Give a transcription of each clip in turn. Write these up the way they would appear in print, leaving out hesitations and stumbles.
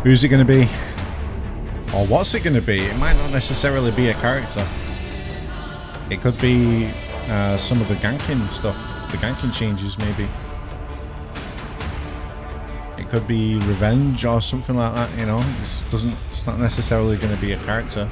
Who's it going to be? Or what's it going to be? It might not necessarily be a character. It could be some of the ganking stuff. The ganking changes, maybe. It could be revenge or something like that, you know. It's not necessarily going to be a character.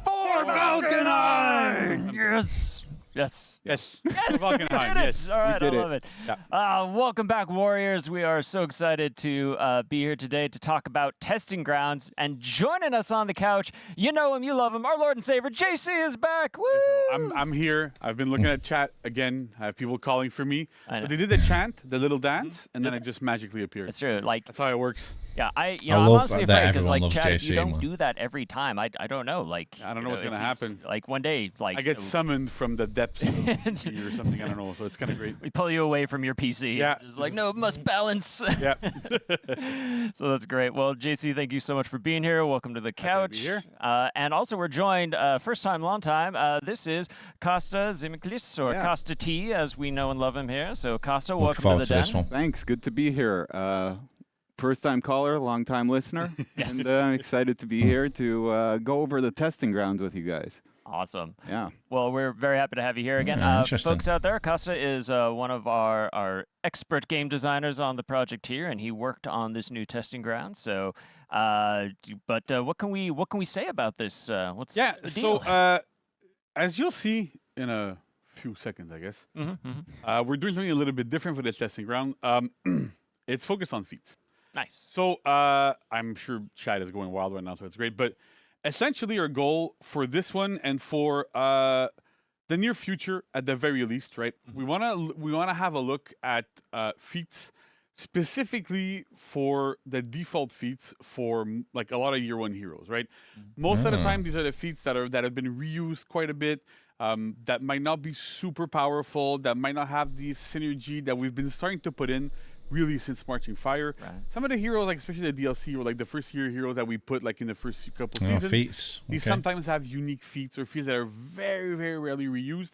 For Valkenheim! Yes. Valkenheim, yes. All right, I We did love it. Yeah. Welcome back, Warriors. We are so excited to be here today to talk about testing grounds. And joining us on the couch, you know him, you love him, our Lord and Savior, JC is back. Woo! I'm here. I've been looking at chat again. I have people calling for me. I know. But they did the chant, the little dance, and then I just magically appeared. It's true. Like, That's how it works. yeah, I'm love honestly that afraid because, everyone like, loves Chad, JC, you don't man. do that every time. I don't know. Like, I don't know you what's gonna if he's- happen. Like one day, like I get so summoned from the depths of or something. I don't know. So it's kind of great. we pull you away from your PC. Yeah. Just like, no, it must balance. Yeah. So that's great. Well, JC, thank you so much for being here. Welcome to the couch. be here. And also, we're joined, first time, long time. This is Costa Zimiklis, or Yeah. Costa T, as we know and love him here. So, Costa, Look welcome forward to to the this den. one. Thanks. Good to be here. First-time caller, long-time listener. Yes. And I'm excited to be here to go over the testing grounds with you guys. Awesome. Yeah. Well, we're very happy to have you here again. Yeah, interesting. Folks out there, Costa is one of our expert game designers on the project here, and he worked on this new testing ground. So, what can we say about this? What's the deal? So as you'll see in a few seconds, I guess, we're doing something a little bit different for this testing ground. It's focused on feats. Nice. So I'm sure chat is going wild right now, so it's great. But essentially, our goal for this one and for the near future, at the very least, right? We wanna have a look at feats specifically for the default feats for like a lot of year one heroes, right? Most of the time, these are the feats that have been reused quite a bit. That might not be super powerful. That might not have the synergy that we've been starting to put in. Really, since Marching Fire, Right. some of the heroes, like especially the DLC or like the first year heroes that we put like in the first couple seasons, Feats. these Okay. sometimes have unique feats or feats that are very, very rarely reused,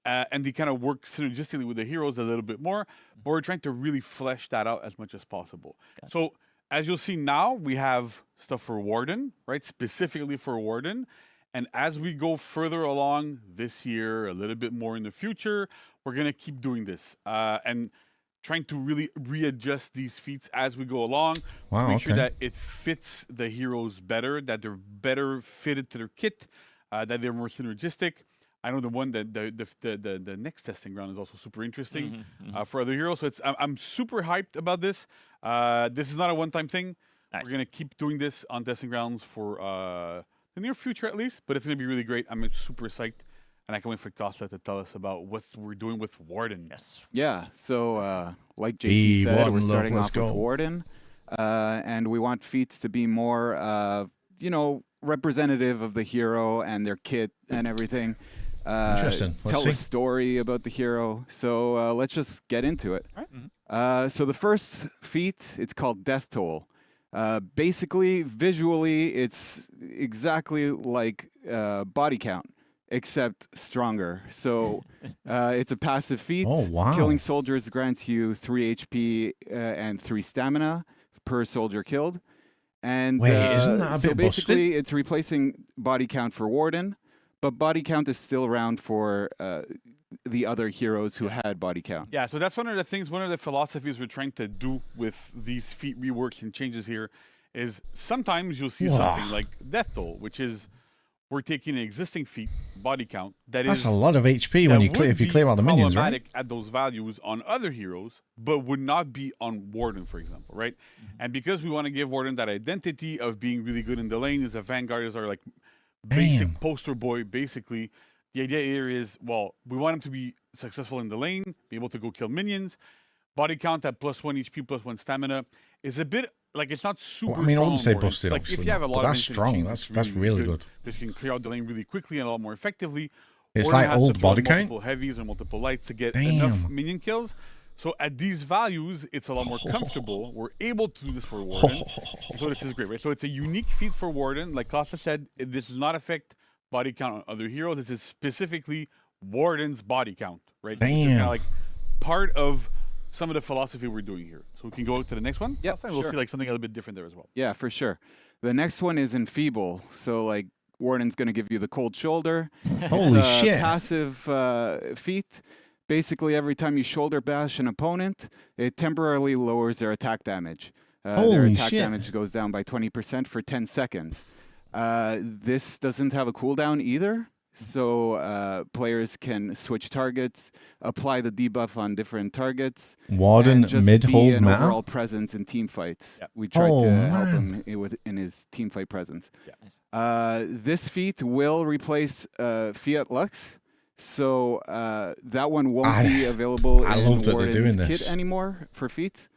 and they kind of work synergistically with the heroes a little bit more. But we're trying to really flesh that out as much as possible. So as you'll see now, we have stuff for Warden, right? Specifically for Warden. And as we go further along this year, a little bit more in the future, we're gonna keep doing this and trying to really readjust these feats as we go along. Wow, Make sure okay. that it fits the heroes better, that they're better fitted to their kit, that they're more synergistic. I know the one that the next testing ground is also super interesting for other heroes. So I'm super hyped about this. This is not a one-time thing. Nice. We're gonna keep doing this on testing grounds for the near future at least. But it's gonna be really great. I'm super psyched, and I can't wait for Costa to tell us about what we're doing with Warden. Yes. Yeah. So, like Be JC said, Warden, we're love, starting let's off go. with Warden. And we want feats to be more, representative of the hero and their kit and everything. Interesting. Let's Tell see. a story about the hero. So let's just get into it. All right. So the first feat, it's called Death Toll. Basically, visually, it's exactly like body count, except stronger. So it's a passive feat. Oh, wow. Killing soldiers grants you 3 HP and 3 stamina per soldier killed. And Wait, isn't that a so bit basically, it's replacing body count for Warden, but body count is still around for the other heroes who had body count. Yeah, so that's one of the things, one of the philosophies we're trying to do with these feat reworks and changes here is sometimes you'll see something like Death Toll, which is we're taking an existing feat, body count, That's a lot of HP when you clear, if you clear all the minions, right? problematic at those values on other heroes, but would not be on Warden, for example, right? And because we want to give Warden that identity of being really good in the lane, as a Vanguard is our like basic Damn. poster boy, basically. The idea here is, well, we want him to be successful in the lane, be able to go kill minions. Body count at +1 HP, +1 stamina is a bit like it's not super. Well, I mean, I strong wouldn't on say Warden. busted, Like if obviously, you have a but lot of that's instant strong. machines, That's it's really good. Because you can clear out the lane really quickly and a lot more effectively. It's Warden like has to old throw body count? multiple heavies and multiple lights to get enough Damn. minion kills. So at these values, it's a lot more comfortable. We're able to do this for Warden. So this is great, right? So it's a unique feat for Warden. Like Costa said, this does not affect body count on other heroes. This is specifically Warden's body count, right? Which is Damn. kinda like part of some of the philosophy we're doing here. So we can go to the next one. Yep, We'll sure. see like something a little bit different there as well. Yeah, for sure. The next one is Enfeeble. So like Warden's going to give you the cold shoulder. Holy It's a shit. passive feat. Basically, every time you shoulder bash an opponent, it temporarily lowers their attack damage. Their Holy attack shit. damage goes down by 20% for 10 seconds. This doesn't have a cooldown either. So players can switch targets, apply the debuff on different targets. Warden and just mid be hold an meta. overall presence in team fights. Yep. We tried Oh, to help man. him in his team fight presence. Yeah. Nice. This feat will replace Fiat Lux, so that one won't be available I in love that they're Warden's doing kit this. anymore for feats,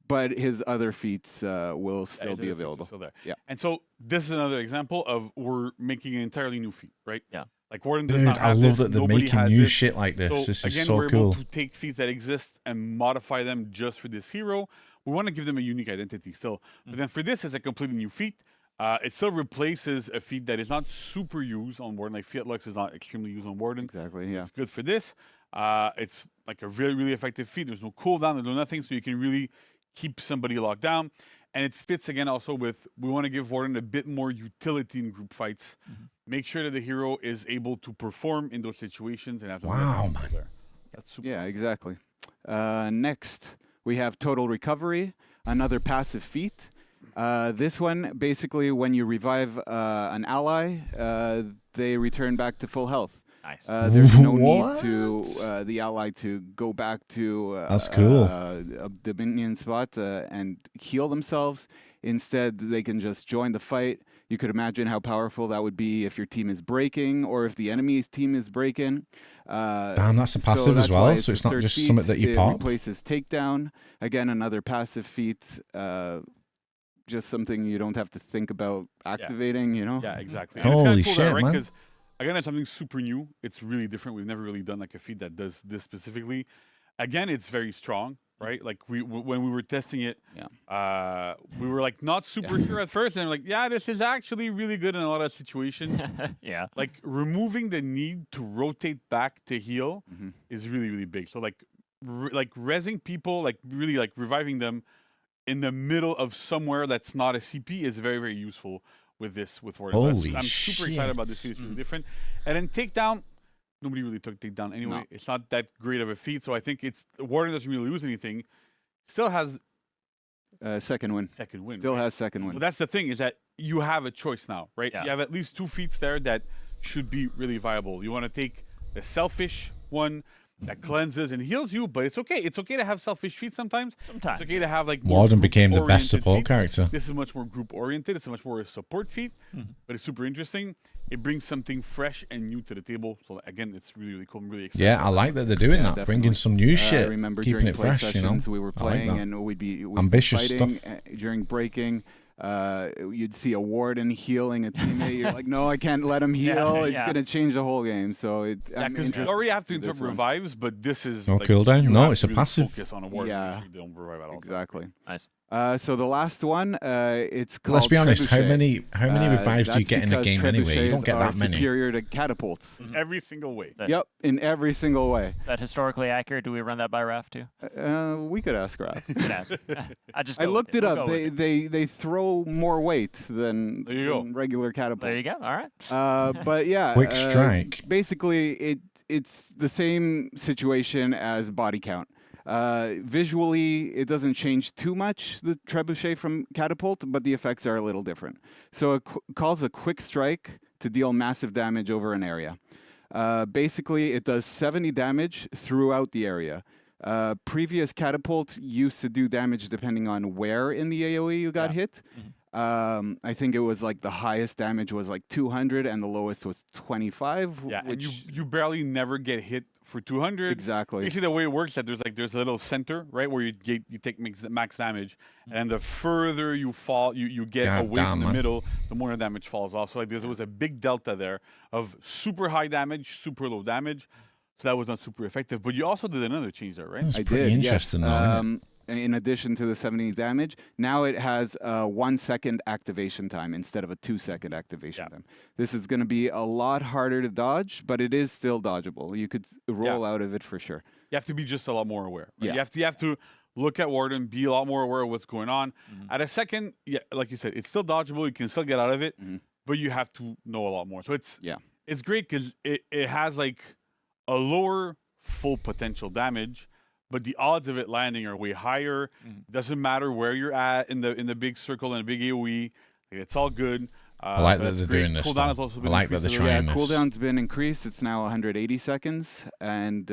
but his other feats will still Yeah, be they're available. Still there. Yeah. And so this is another example of we're making an entirely new feat, right? Yeah. Like Warden does Dude, not I have love this, that they're nobody making has new this. shit like this. So This is again, so we're cool. able to take feats that exist and modify them just for this hero. We want to give them a unique identity still. But then for this, it's a completely new feat. It still replaces a feat that is not super used on Warden. Like Fiat Lux is not extremely used on Warden. Exactly. Yeah. It's good for this. It's like a really, really effective feat. There's no cooldown, there's no nothing, so you can really keep somebody locked down. And it fits again also with, we want to give Warden a bit more utility in group fights. Make sure that the hero is able to perform in those situations and have some Wow, weapons man. there. That's super. Yeah. Exactly. Next, we have Total Recovery, another passive feat. This one, basically, when you revive an ally, they return back to full health. Nice. There's no What? need to the ally to go back to That's cool. a Dominion spot and heal themselves. Instead, they can just join the fight. You could imagine how powerful that would be if your team is breaking or if the enemy's team is breaking. Damn, that's a so passive as that's why well. it's So the it's not third just feat. something that you It pop. replaces takedown. Again, another passive feat. Just something you don't have to think about activating. You know. Yeah, exactly. Holy and it's kinda cool shit, that, right? man. Because again, it's something super new. It's really different. We've never really done like a feat that does this specifically. Again, it's very strong, right? Like when we were testing it, we were like not super sure at first, and we're like, yeah, this is actually really good in a lot of situations. Yeah. Like removing the need to rotate back to heal Mm-hmm. is really, really big. So like like rezzing people, like really like reviving them in the middle of somewhere that's not a CP is very, very useful with this, with Warden. Holy I'm super excited about this feat. It's really different. And then takedown, nobody really took takedown anyway. No. It's not that great of a feat, so I think it's Warden doesn't really lose anything. Still has Second win. second win. Still right? has second win. Well, that's the thing, is that you have a choice now, right? Yeah. You have at least two feats there that should be really viable. You want to take the selfish one that cleanses and heals you, but it's okay. It's okay to have selfish feats sometimes. Sometimes. It's okay to have like more Warden became the best group-oriented support feats. character. This is much more group oriented. It's a much more a support feat, but it's super interesting. It brings something fresh and new to the table. So again, it's really, really cool. I'm really excited. Yeah, I like that they're doing Yeah, that, bringing definitely. some new I shit, remember keeping during it play fresh. You know, sessions we were I like playing that. and we'd be Ambitious fighting stuff. during breaking. You'd see a Warden healing a teammate. You're like, no, I can't let him heal. It's yeah. gonna change the whole game. So it's Yeah, I'm because you interested already have to in this interrupt one. revives, but this is No like, cooldown? you No, have it's to a really passive. Focus on a Warden. Yeah. Make sure you don't revive at all. Exactly. Nice. So the last one, it's called. Let's be honest. How Trebuchet. many revives do you That's get in a because game anyway? You don't trebuchets get are that many. Superior to catapults. Every single way. That- Yep, in every single way. Is that historically accurate? Do we run that by Raph too? We could ask Raph. Good ask. I just I go with looked it We'll up. go with They throw more weight than, There you go. than regular catapults. There you go. All right. But yeah, Quick strike. Basically, it's the same situation as body count. Visually, it doesn't change too much, the trebuchet from catapult, but the effects are a little different. So it calls a quick strike to deal massive damage over an area. Basically, it does 70 damage throughout the area. Previous catapult used to do damage depending on where in the AoE you got hit. I think it was like the highest damage was like 200 and the lowest was 25. Yeah, and which you barely never get hit for 200. exactly. Basically, the way it works, that there's a little center, right, where you take max damage, and the further you fall, you get God away damn, from the man. middle, the more the damage falls off. So like there was a big delta there of super high damage, super low damage. So that was not super effective. But you also did another change there, right? That's I pretty did, interesting, yes. though, isn't it? In addition to the 70 damage, now it has a 1 second activation time instead of a 2 second activation time. This is going to be a lot harder to dodge, but it is still dodgeable. You could roll out of it for sure. You have to be just a lot more aware. Right? Yeah. You have to look at Warden, be a lot more aware of what's going on. At a second, yeah, like you said, it's still dodgeable. You can still get out of it, but you have to know a lot more. So it's great because it has like a lower full potential damage, but the odds of it landing are way higher. Doesn't matter where you're at in the big circle and a big AOE. Like, it's all good. I like that they're doing this. Cooldown has also I been like that they're increased a little trying bit. this. Cooldown's been increased. It's now 180 seconds, and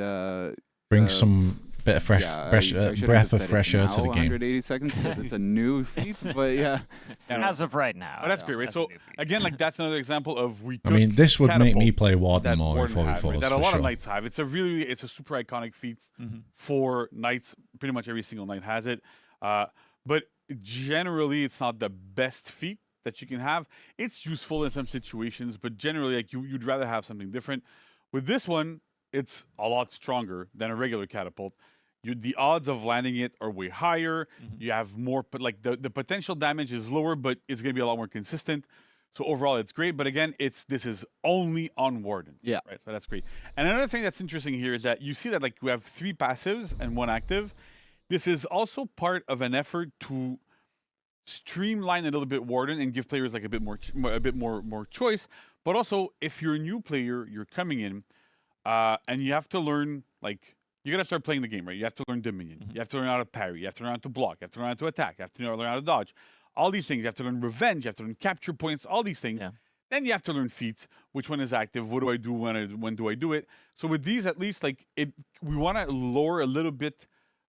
Bring some bit of fresh, I should have breath just of said fresh it's air to the now game. 180 seconds because it's a new feat, but yeah. As of right now. But that's great, right? That's a So new feat. again, like that's another example of we. I mean, this would make me Catapult play Warden that more in Warden had, 4v4s right? That a for lot sure. of knights have. It's a super iconic feat for knights. Pretty much every single knight has it. But generally, it's not the best feat that you can have. It's useful in some situations, but generally, like you'd rather have something different. With this one, it's a lot stronger than a regular catapult. The odds of landing it are way higher. You have more, but like the potential damage is lower, but it's going to be a lot more consistent. So overall, it's great. But again, this is only on Warden. Yeah. Right. So that's great. And another thing that's interesting here is that you see that like we have 3 passives and 1 active. This is also part of an effort to streamline a little bit Warden and give players like a bit more choice. But also, if you're a new player, you're coming in, and you have to learn like. You gotta start playing the game, right? You have to learn Dominion. You have to learn how to parry. You have to learn how to block. You have to learn how to attack. You have to learn how to dodge. All these things. You have to learn revenge. You have to learn capture points. All these things. Yeah. Then you have to learn feats. Which one is active? What do I do when do I do it? So with these, at least, like we want to lower a little bit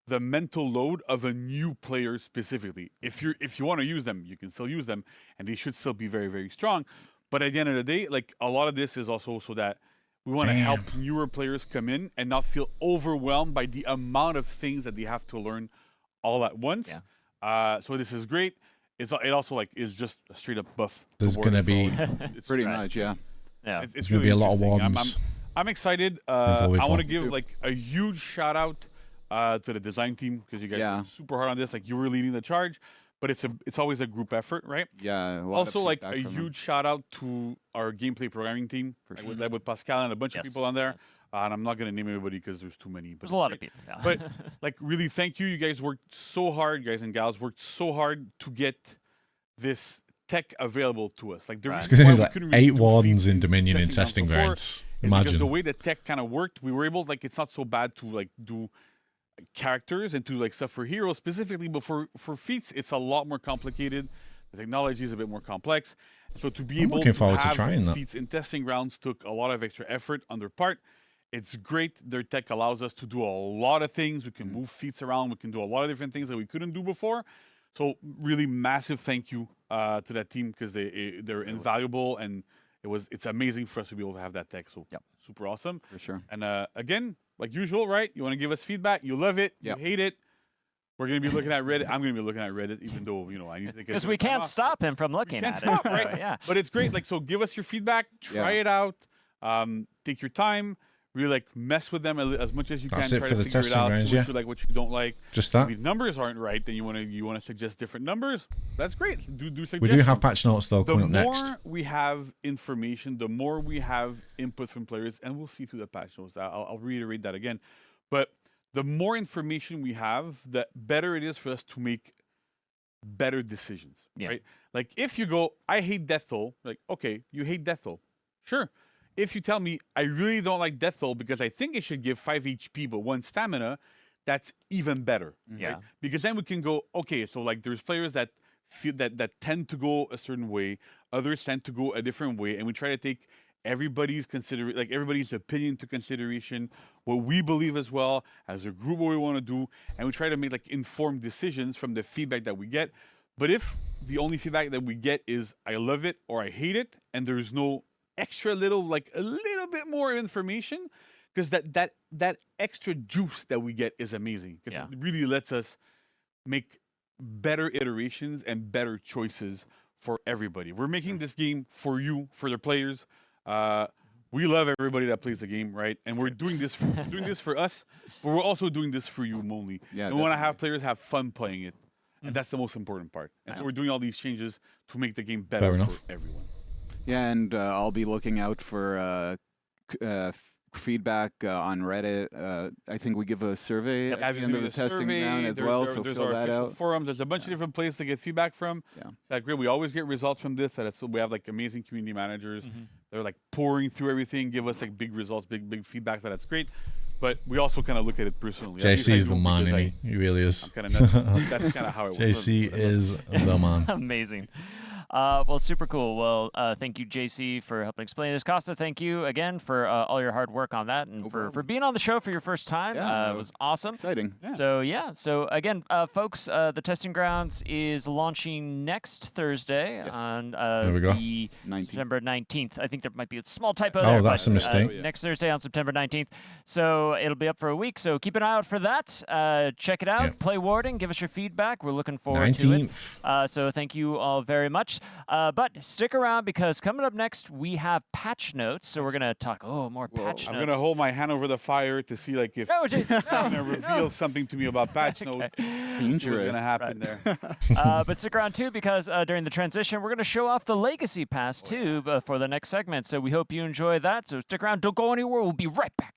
the mental load of a new player specifically. If you want to use them, you can still use them, and they should still be very, very strong. But at the end of the day, like a lot of this is also so that we want to help newer players come in and not feel overwhelmed by the amount of things that they have to learn all at once. Yeah. So this is great. It also like is just a straight up buff. There's gonna be Pretty much, yeah. Yeah. It's gonna really be a lot of interesting. Wardens. I'm excited. Info I want to info. give like a huge shout out to the design team because you guys worked super hard on this. Like you were leading the charge, but it's always a group effort, right? Yeah. Also, like a huge shout out to our gameplay programming team, led with Pascal and a bunch of people on there. Yes. And I'm not gonna name everybody because there's too many. But There's a lot of people. Yeah. But like, really, thank you. You guys worked so hard, guys and gals worked so hard to get this tech available to us. Like, the Right. reason It's gonna why be we like couldn't 8 really do Wardens feats in and Dominion and testing before grounds. is because Imagine. the way the tech kind of worked, we were able, like, it's not so bad to like do characters and to like stuff for heroes specifically, but for feats, it's a lot more complicated. The technology is a bit more complex. So to be able looking to forward to have trying that. feats in testing grounds took a lot of extra effort on their part. It's great. Their tech allows us to do a lot of things. We can move feats around. We can do a lot of different things that we couldn't do before. So really massive thank you to that team because they're invaluable, and it's amazing for us to be able to have that tech. So super awesome. For sure. And again, like usual, right? You want to give us feedback. You love it. Yep. You hate it. We're going to be looking at Reddit. I'm going to be looking at Reddit, even though, I need to get Because we can't stop him from looking can't at stop, it. right? So, yeah. But it's great. Like, so give us your feedback. Try it out. Take your time. Really, like, mess with them as much as you That's can. it Try for to the figure it testing out. rounds, See yeah. what you like, what you don't like. Just If that. the numbers aren't right, then you want to suggest different numbers. That's great. Do suggestions. We do have patch notes though The coming up more next. we have information, the more we have input from players, and we'll see through the patch notes. I'll reiterate that again. But the more information we have, the better it is for us to make better decisions, right? Like, if you go, I hate Death Toll, like, okay, you hate Death Toll. Sure. If you tell me, I really don't like Death Toll because I think it should give 5 HP but 1 stamina, that's even better. Yeah. Right? Because then we can go, okay, so like there's players that feel that tend to go a certain way, others tend to go a different way, and we try to take everybody's opinion into consideration, what we believe as well as a group, what we want to do, and we try to make like informed decisions from the feedback that we get. But if the only feedback that we get is I love it or I hate it, and there's no extra little, like a little bit more information, because that extra juice that we get is amazing, because it really lets us make better iterations and better choices for everybody. We're making this game for you, for the players. We love everybody that plays the game, right? And we're doing this for us, but we're also doing this for you, Monly. Yeah, and we want to have players have fun playing it, and that's the most important part. And so we're doing all these changes to make the game better for everyone. Yeah, and I'll be looking out for feedback on Reddit. I think we give a survey at Have the you end seen of the the testing survey? round as There's well, our- so there's fill our that official out. forum. There's a bunch of different places to get feedback from. Yeah. That's great. We always get results from this. We have like amazing community managers. They're like pouring through everything, give us like big results, big feedback. So that's great. But we also kind of look at it personally. At least I JC is the do, man, because isn't he? He really is. I'm kind of that's kind of how it works. JC is the man. Amazing. Well, super cool. Well, thank you, JC, for helping explain this. Costa, thank you again for all your hard work on that and for being on the show for your first time. Yeah, it was awesome. Exciting. Yeah. So again, folks, the testing grounds is launching next Thursday on we go. the 19th. September 19th. I think there might be a small typo Oh, there. that's but, a mistake. Next Thursday on September 19th. So it'll be up for a week. So keep an eye out for that. Check it out. Yep. Play Warden. Give us your feedback. We're looking forward to it. 19th. So thank you all very much. But stick around because coming up next we have patch notes. So we're gonna talk more patch I'm notes. gonna hold my hand over the fire to see like if No, Jason, it's gonna reveal something to me about patch notes. See what's Dangerous. gonna happen there. But stick around too because during the transition we're gonna show off the Legacy Pass too for the next segment. So we hope you enjoy that. So stick around. Don't go anywhere. We'll be right back.